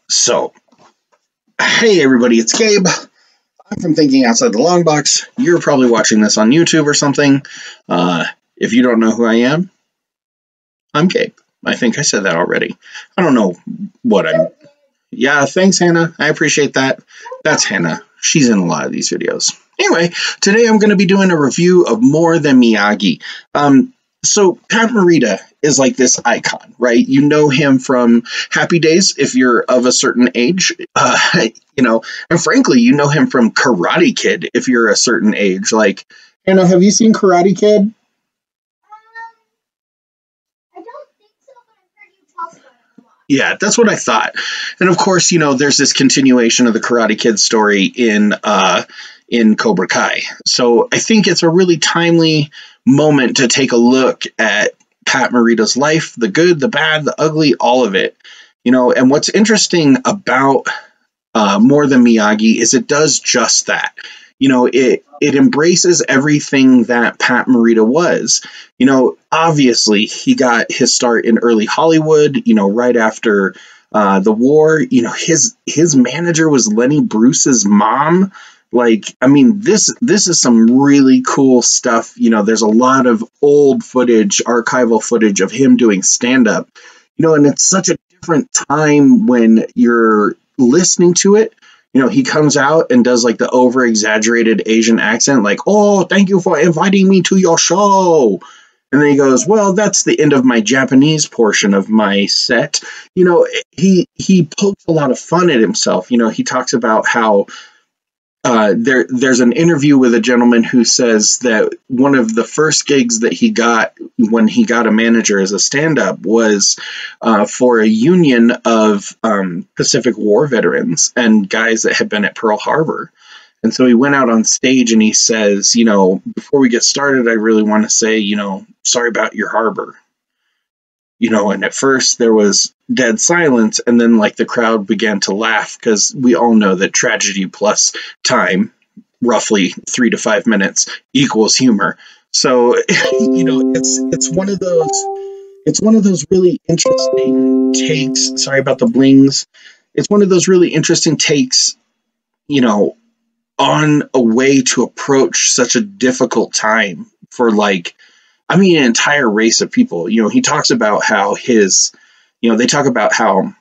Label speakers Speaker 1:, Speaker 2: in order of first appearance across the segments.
Speaker 1: So, hey everybody, it's Gabe. I'm from Thinking Outside the Long Box. You're probably watching this on YouTube or something. If you don't know who I am, I'm Gabe. I think I said that already. I don't know what I'm... Yeah, thanks, Hannah. I appreciate that. That's Hannah. She's in a lot of these videos. Anyway, today I'm going to be doing a review of More Than Miyagi. So Pat Morita is like this icon, right? You know him from Happy Days if you're of a certain age, and frankly, you know him from Karate Kid if you're a certain age. Like, Hannah, have you seen Karate Kid?
Speaker 2: I don't think so, but I've heard you talk about it a lot.
Speaker 1: Yeah, that's what I thought. And of course, there's this continuation of the Karate Kid story in Cobra Kai. So I think it's a really timely moment to take a look at Pat Morita's life, the good, the bad, the ugly, all of it. And what's interesting about More Than Miyagi is it does just that. It embraces everything that Pat Morita was. Obviously he got his start in early Hollywood, right after the war. His manager was Lenny Bruce's mom. This is some really cool stuff. There's a lot of old footage, archival footage of him doing stand-up, and it's such a different time when you're listening to it. He comes out and does like the over-exaggerated Asian accent, like, "Oh, thank you for inviting me to your show." And then he goes, "Well, that's the end of my Japanese portion of my set." He pokes a lot of fun at himself. He talks about how there's an interview with a gentleman who says that one of the first gigs that he got when he got a manager as a stand-up was for a union of Pacific War veterans and guys that had been at Pearl Harbor. And so he went out on stage and he says, "Before we get started, I really want to say, sorry about your harbor." And at first there was dead silence, and then the crowd began to laugh because we all know that tragedy plus time, roughly 3 to 5 minutes, equals humor. So, it's one of those really interesting takes. Sorry about the blings. It's one of those really interesting takes, on a way to approach such a difficult time for an entire race of people. He talks about how they talk about how,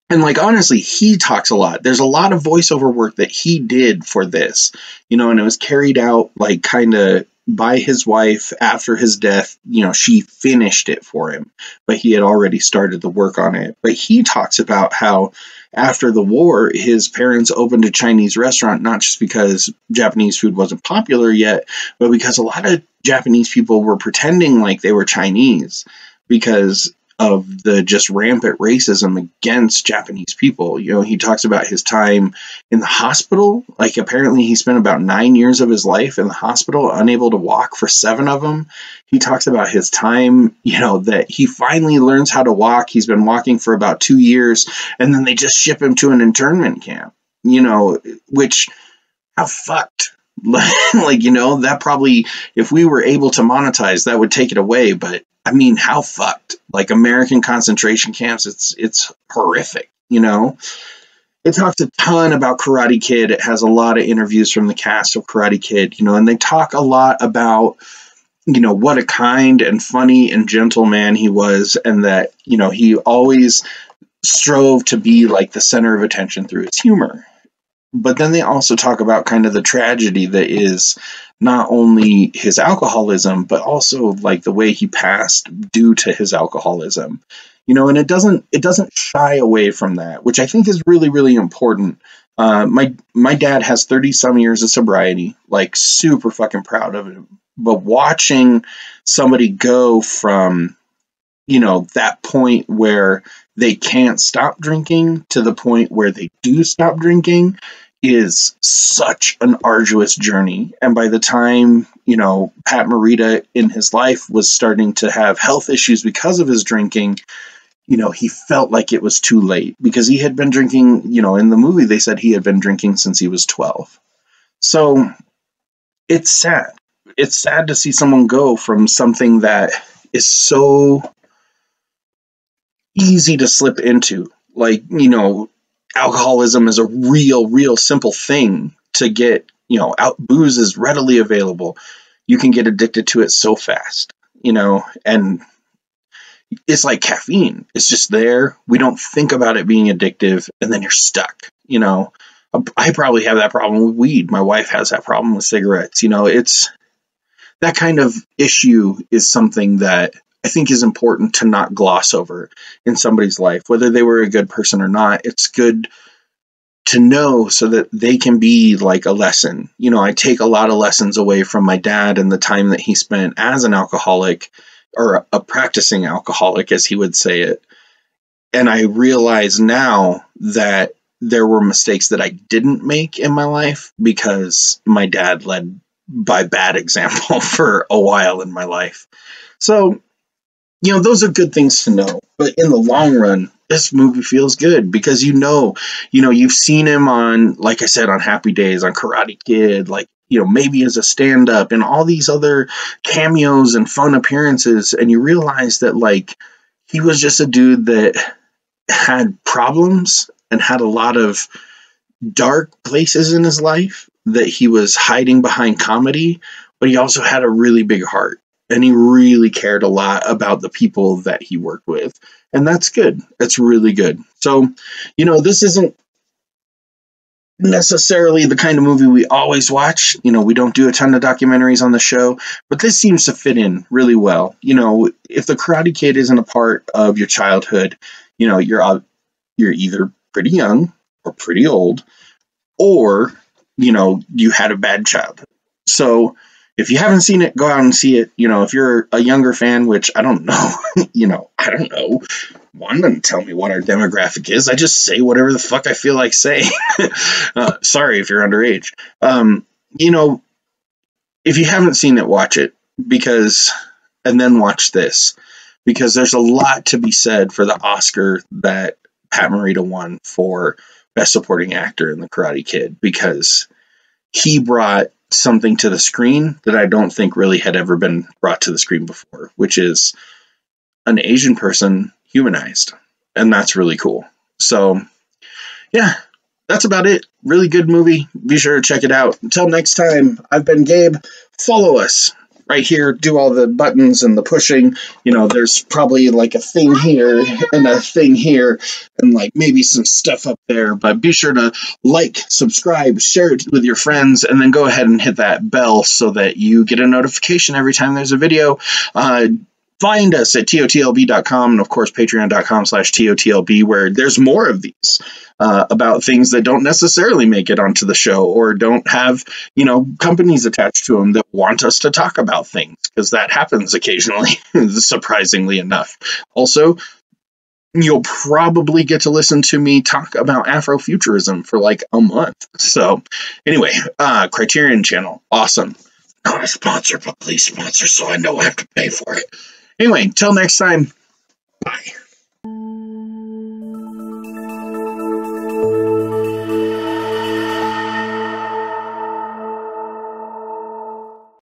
Speaker 1: and honestly, he talks a lot. There's a lot of voiceover work that he did for this, and it was carried out kind of by his wife after his death. She finished it for him, but he had already started the work on it. But he talks about how after the war, his parents opened a Chinese restaurant, not just because Japanese food wasn't popular yet, but because a lot of Japanese people were pretending like they were Chinese because of the just rampant racism against Japanese people. He talks about his time in the hospital. Apparently he spent about 9 years of his life in the hospital, unable to walk for 7 of them. He talks about his time, that he finally learns how to walk. He's been walking for about 2 years, and then they just ship him to an internment camp, which, how fucked. That probably, if we were able to monetize, that would take it away. But how fucked? American concentration camps, it's horrific. It talks a ton about Karate Kid. It has a lot of interviews from the cast of Karate Kid, and they talk a lot about, what a kind and funny and gentle man he was, and that, he always strove to be the center of attention through his humor. But then they also talk about kind of the tragedy that is not only his alcoholism, but also the way he passed due to his alcoholism. And it doesn't shy away from that, which I think is really, really important. My dad has 30 some years of sobriety, super fucking proud of him. But watching somebody go from, that point where they can't stop drinking to the point where they do stop drinking is such an arduous journey. And by the time, Pat Morita in his life was starting to have health issues because of his drinking, he felt like it was too late because he had been drinking, in the movie, they said he had been drinking since he was 12. So it's sad. It's sad to see someone go from something that is so easy to slip into. alcoholism is a real simple thing to get, out. Booze is readily available. You can get addicted to it so fast, and it's like caffeine. It's just there. We don't think about it being addictive, and then you're stuck. I probably have that problem with weed. My wife has that problem with cigarettes. It's that kind of issue is something that I think is important to not gloss over in somebody's life, whether they were a good person or not. It's good to know so that they can be like a lesson. I take a lot of lessons away from my dad and the time that he spent as an alcoholic, or a practicing alcoholic, as he would say it. And I realize now that there were mistakes that I didn't make in my life because my dad led by bad example for a while in my life. So, those are good things to know. But in the long run, this movie feels good because you've seen him on, like I said, on Happy Days, on Karate Kid, like, maybe as a stand-up and all these other cameos and fun appearances. And you realize that, like, he was just a dude that had problems and had a lot of dark places in his life that he was hiding behind comedy, but he also had a really big heart. And he really cared a lot about the people that he worked with. And that's good. That's really good. So, this isn't necessarily the kind of movie we always watch. We don't do a ton of documentaries on the show, but this seems to fit in really well. If the Karate Kid isn't a part of your childhood, you're either pretty young or pretty old, or, you had a bad childhood. So if you haven't seen it, go out and see it. If you're a younger fan, which I don't know, I don't know. One doesn't tell me what our demographic is. I just say whatever the fuck I feel like saying. Sorry if you're underage. If you haven't seen it, watch it, and then watch this, because there's a lot to be said for the Oscar that Pat Morita won for Best Supporting Actor in The Karate Kid, because he brought something to the screen that I don't think really had ever been brought to the screen before, which is an Asian person humanized. And that's really cool. So, yeah, that's about it. Really good movie. Be sure to check it out. Until next time, I've been Gabe. Follow us right here. Do all the buttons and the pushing. There's probably like a thing here and a thing here and like maybe some stuff up there. But be sure to like, subscribe, share it with your friends, and then go ahead and hit that bell so that you get a notification every time there's a video. Find us at totlb.com and, of course, patreon.com/totlb, where there's more of these about things that don't necessarily make it onto the show or don't have, companies attached to them that want us to talk about things, because that happens occasionally, surprisingly enough. Also, you'll probably get to listen to me talk about Afrofuturism for like a month. So anyway, Criterion Channel, awesome. Not a sponsor, but please sponsor so I know I have to pay for it. Anyway, until next time, bye.